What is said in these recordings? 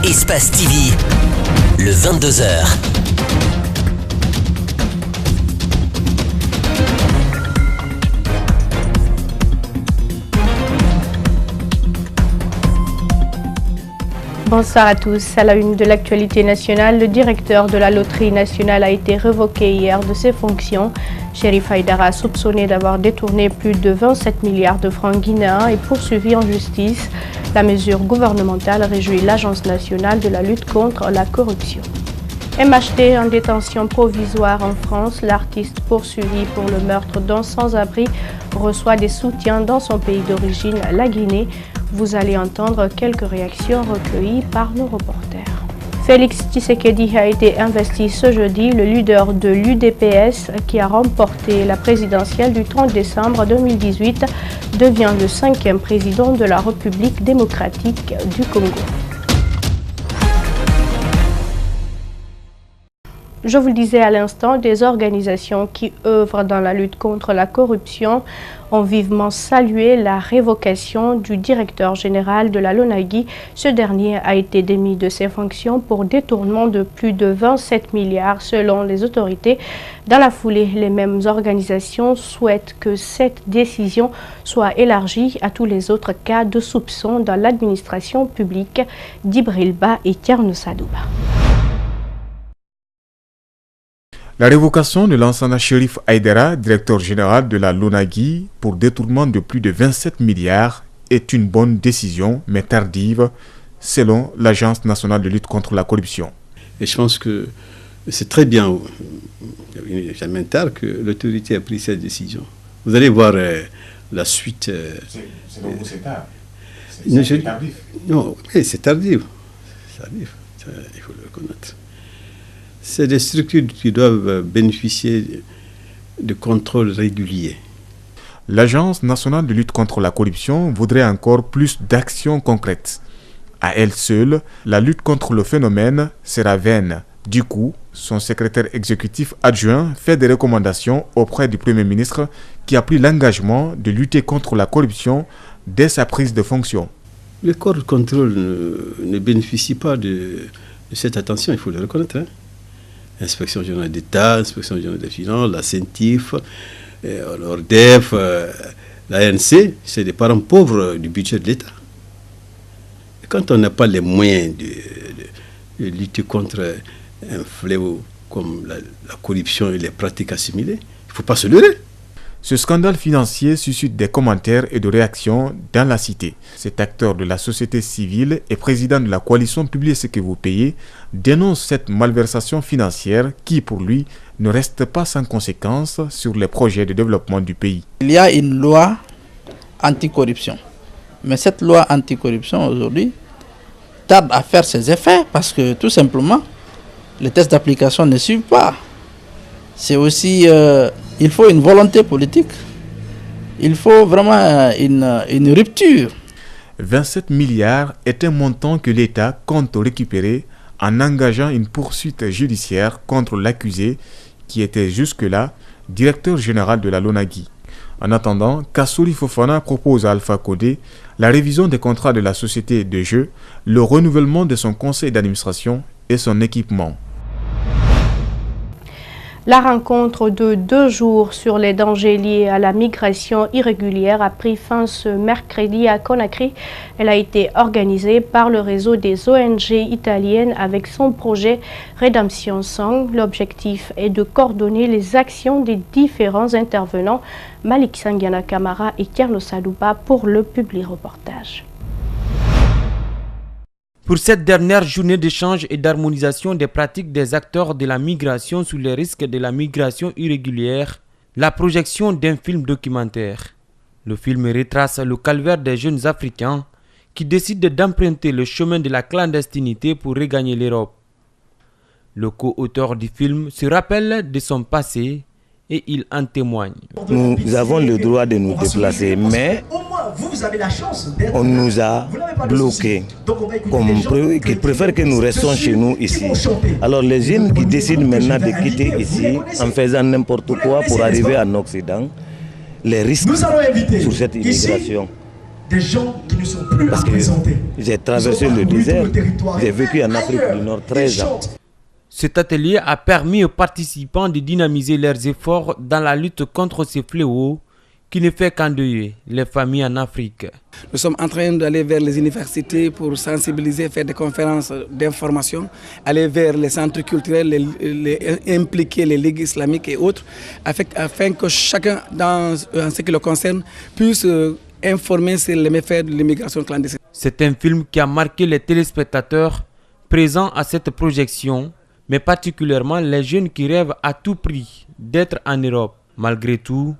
Espace TV, le 22h. Bonsoir à tous. À la une de l'actualité nationale, le directeur de la loterie nationale a été révoqué hier de ses fonctions. Chérif Haïdara, soupçonné d'avoir détourné plus de 27 milliards de francs guinéens, est poursuivi en justice. La mesure gouvernementale réjouit l'Agence nationale de la lutte contre la corruption. MHD en détention provisoire en France, l'artiste poursuivi pour le meurtre d'un sans-abri reçoit des soutiens dans son pays d'origine, la Guinée. Vous allez entendre quelques réactions recueillies par nos reporters. Félix Tshisekedi a été investi ce jeudi. Le leader de l'UDPS, qui a remporté la présidentielle du 30 décembre 2018, devient le 5e président de la République démocratique du Congo. Je vous le disais à l'instant, des organisations qui œuvrent dans la lutte contre la corruption ont vivement salué la révocation du directeur général de la LONAGUI. Ce dernier a été démis de ses fonctions pour détournement de plus de 27 milliards selon les autorités. Dans la foulée, les mêmes organisations souhaitent que cette décision soit élargie à tous les autres cas de soupçon dans l'administration publique. Djibril Ba et Thierno Sadouba. La révocation de l'ancien Chérif Haïdara, directeur général de la LONAGUI, pour détournement de plus de 27 milliards est une bonne décision, mais tardive, selon l'Agence nationale de lutte contre la corruption. Et je pense que c'est très bien, jamais tard, que l'autorité a pris cette décision. Vous allez voir la suite. C'est pour vous, c'est tard. C'est tardif. Non, oui, c'est tardif. C'est tardif. Il faut le reconnaître. C'est des structures qui doivent bénéficier de contrôles réguliers. L'Agence nationale de lutte contre la corruption voudrait encore plus d'actions concrètes. À elle seule, la lutte contre le phénomène sera vaine. Du coup, son secrétaire exécutif adjoint fait des recommandations auprès du Premier ministre qui a pris l'engagement de lutter contre la corruption dès sa prise de fonction. Le corps de contrôle ne bénéficie pas de cette attention, il faut le reconnaître. Inspection générale d'État, Inspection générale des finances, la CENTIF, l'ORDEF, l'ANC, c'est des parents pauvres du budget de l'État. Et quand on n'a pas les moyens de lutter contre un fléau comme la corruption et les pratiques assimilées, il ne faut pas se leurrer. Ce scandale financier suscite des commentaires et de réactions dans la cité. Cet acteur de la société civile et président de la coalition Publiez ce que vous payez dénonce cette malversation financière qui, pour lui, ne reste pas sans conséquence sur les projets de développement du pays. Il y a une loi anticorruption. Mais cette loi anticorruption aujourd'hui tarde à faire ses effets parce que tout simplement, les tests d'application ne suivent pas. C'est aussi... il faut une volonté politique. Il faut vraiment une rupture. 27 milliards est un montant que l'État compte récupérer en engageant une poursuite judiciaire contre l'accusé qui était jusque-là directeur général de la LONAGUI. En attendant, Kassouri Fofana propose à Alpha Condé la révision des contrats de la société de jeu, le renouvellement de son conseil d'administration et son équipement. La rencontre de 2 jours sur les dangers liés à la migration irrégulière a pris fin ce mercredi à Conakry. Elle a été organisée par le réseau des ONG italiennes avec son projet Redemption Song. L'objectif est de coordonner les actions des différents intervenants. Malik Sangiana Kamara et Thierno Sadouba pour le Publi Reportage. Pour cette dernière journée d'échange et d'harmonisation des pratiques des acteurs de la migration sur les risques de la migration irrégulière, la projection d'un film documentaire. Le film retrace le calvaire des jeunes Africains qui décident d'emprunter le chemin de la clandestinité pour regagner l'Europe. Le co-auteur du film se rappelle de son passé et il en témoigne. Nous avons le droit de nous déplacer, mais on nous a bloqués. Ils préfèrent que nous restions chez nous ici. Alors les jeunes qui décident maintenant de quitter ici en faisant n'importe quoi pour arriver en Occident, les risques sur cette immigration des gens qui ne sont plus Parce que représentés. j'ai traversé le désert, j'ai vécu en Afrique du Nord 13 ans. Cet atelier a permis aux participants de dynamiser leurs efforts dans la lutte contre ces fléaux qui ne fait qu'endeuiller les familles en Afrique. Nous sommes en train d'aller vers les universités pour sensibiliser, faire des conférences d'information, aller vers les centres culturels, impliquer les ligues islamiques et autres, afin que chacun, en ce qui le concerne, puisse informer sur les méfaits de l'immigration clandestine. C'est un film qui a marqué les téléspectateurs présents à cette projection, mais particulièrement les jeunes qui rêvent à tout prix d'être en Europe. Malgré tout,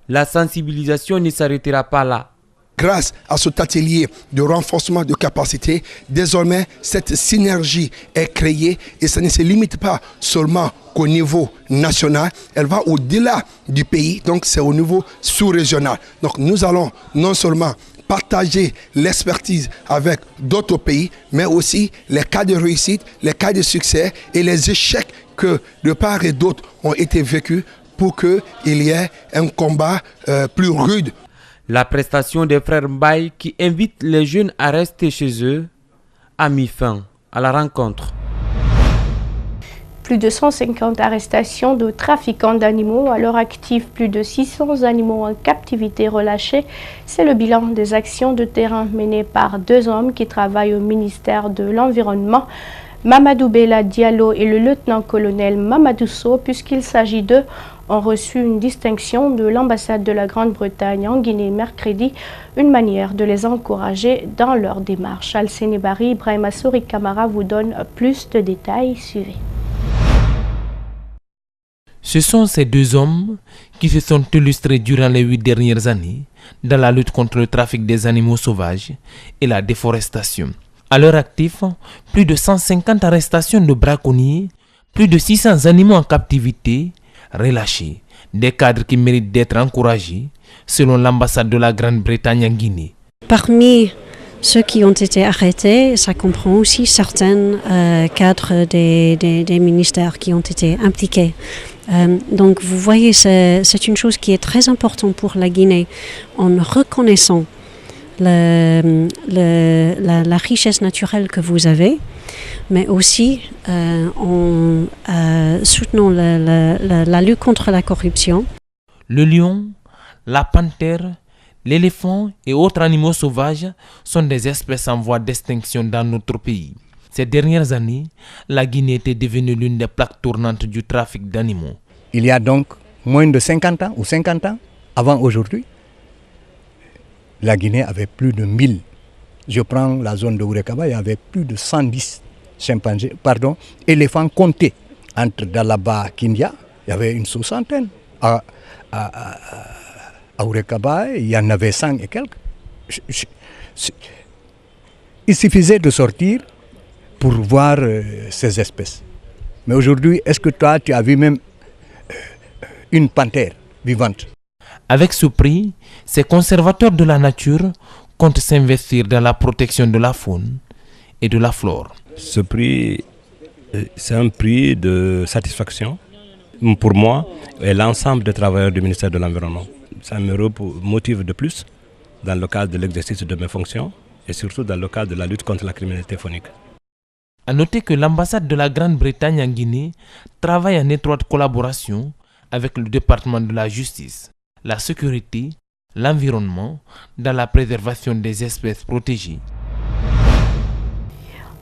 la sensibilisation ne s'arrêtera pas là. Grâce à cet atelier de renforcement de capacité, désormais cette synergie est créée et ça ne se limite pas seulement qu'au niveau national, elle va au-delà du pays, donc c'est au niveau sous-régional. Donc nous allons non seulement partager l'expertise avec d'autres pays, mais aussi les cas de réussite, les cas de succès et les échecs que de part et d'autre ont été vécus pour qu'il y ait un combat plus rude. La prestation des frères Mbaye qui invite les jeunes à rester chez eux a mis fin à la rencontre. Plus de 150 arrestations de trafiquants d'animaux, à l'heure active plus de 600 animaux en captivité relâchés. C'est le bilan des actions de terrain menées par 2 hommes qui travaillent au ministère de l'Environnement. Mamadou Bella Diallo et le lieutenant-colonel Mamadou Sow, puisqu'il s'agit d'eux, ont reçu une distinction de l'ambassade de la Grande-Bretagne en Guinée mercredi, une manière de les encourager dans leur démarche. Al-Sénébari, Ibrahim Assouri Kamara vous donne plus de détails. Suivez. Ce sont ces 2 hommes qui se sont illustrés durant les 8 dernières années dans la lutte contre le trafic des animaux sauvages et la déforestation. À l'heure active, plus de 150 arrestations de braconniers, plus de 600 animaux en captivité relâchés, des cadres qui méritent d'être encouragés, selon l'ambassade de la Grande-Bretagne en Guinée. Parmi ceux qui ont été arrêtés, ça comprend aussi certains cadres des ministères qui ont été impliqués. Donc vous voyez, c'est une chose qui est très importante pour la Guinée, en reconnaissant la richesse naturelle que vous avez, mais aussi en soutenant la lutte contre la corruption. Le lion, la panthère, l'éléphant et autres animaux sauvages sont des espèces en voie d'extinction dans notre pays. Ces dernières années, la Guinée était devenue l'une des plaques tournantes du trafic d'animaux. Il y a donc moins de 50 ans ou 50 ans avant aujourd'hui, la Guinée avait plus de 1000. Je prends la zone de Ourekaba, il y avait plus de 110 éléphants comptés. Entre Dalaba et Kindia, il y avait une 60aine. À Ourekaba, il y en avait 100 et quelques. Il suffisait de sortir pour voir ces espèces. Mais aujourd'hui, est-ce que toi, tu as vu même une panthère vivante? Avec ce prix, ces conservateurs de la nature comptent s'investir dans la protection de la faune et de la flore. Ce prix, c'est un prix de satisfaction pour moi et l'ensemble des travailleurs du ministère de l'Environnement. Ça me motive de plus dans le cadre de l'exercice de mes fonctions et surtout dans le cadre de la lutte contre la criminalité faunique. A noter que l'ambassade de la Grande-Bretagne en Guinée travaille en étroite collaboration avec le département de la justice, la sécurité, l'environnement, dans la préservation des espèces protégées.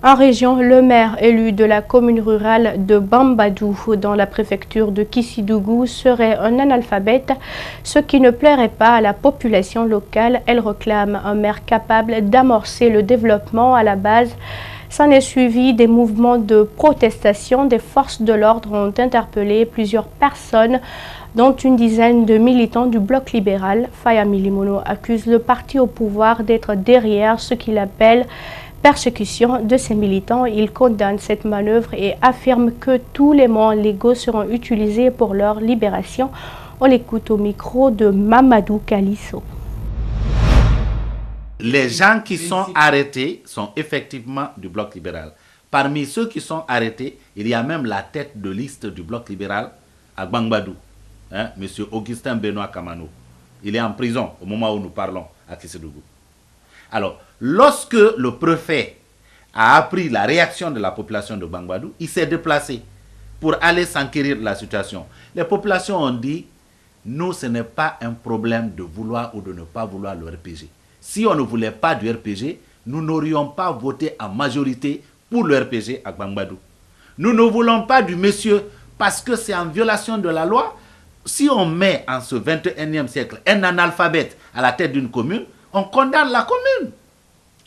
En région, le maire élu de la commune rurale de Bambadou, dans la préfecture de Kissidougou, serait un analphabète, ce qui ne plairait pas à la population locale. Elle réclame un maire capable d'amorcer le développement à la base. S'en est suivi des mouvements de protestation. Des forces de l'ordre ont interpellé plusieurs personnes, dont une dizaine de militants du bloc libéral. Faya Milimono accuse le parti au pouvoir d'être derrière ce qu'il appelle persécution de ses militants. Il condamne cette manœuvre et affirme que tous les moyens légaux seront utilisés pour leur libération. On l'écoute au micro de Mamadou Kalisso. Les gens qui sont arrêtés sont effectivement du bloc libéral. Parmi ceux qui sont arrêtés, il y a même la tête de liste du bloc libéral à Bambadou, M. Augustin Benoît Kamano. Il est en prison au moment où nous parlons à Kissidougou. Alors, lorsque le préfet a appris la réaction de la population de Gbangbaadou, il s'est déplacé pour aller s'enquérir de la situation. Les populations ont dit, nous, ce n'est pas un problème de vouloir ou de ne pas vouloir le RPG. Si on ne voulait pas du RPG, nous n'aurions pas voté en majorité pour le RPG à Gbangbaadou. Nous ne voulons pas du monsieur parce que c'est en violation de la loi. Si on met en ce 21e siècle un analphabète à la tête d'une commune, on condamne la commune.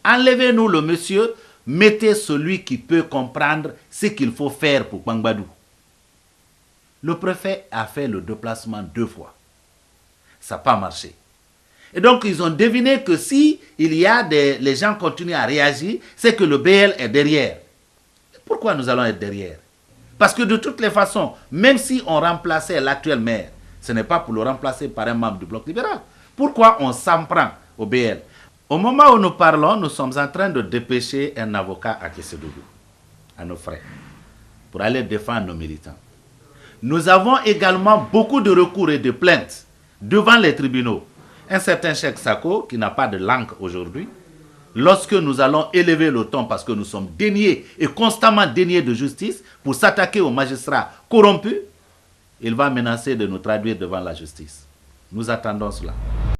Enlevez-nous le monsieur, mettez celui qui peut comprendre ce qu'il faut faire pour Gbangbaadou. Le préfet a fait le déplacement 2 fois. Ça n'a pas marché. Et donc, ils ont deviné que si les gens continuent à réagir, c'est que le BL est derrière. Pourquoi nous allons être derrière? Parce que de toutes les façons, même si on remplaçait l'actuel maire, ce n'est pas pour le remplacer par un membre du Bloc libéral. Pourquoi on s'en prend au BL? Au moment où nous parlons, nous sommes en train de dépêcher un avocat à Kessedougou, à nos frais, pour aller défendre nos militants. Nous avons également beaucoup de recours et de plaintes devant les tribunaux. Un certain Cheikh Sako, qui n'a pas de langue aujourd'hui, lorsque nous allons élever le ton parce que nous sommes déniés et constamment déniés de justice pour s'attaquer aux magistrats corrompus, il va menacer de nous traduire devant la justice. Nous attendons cela.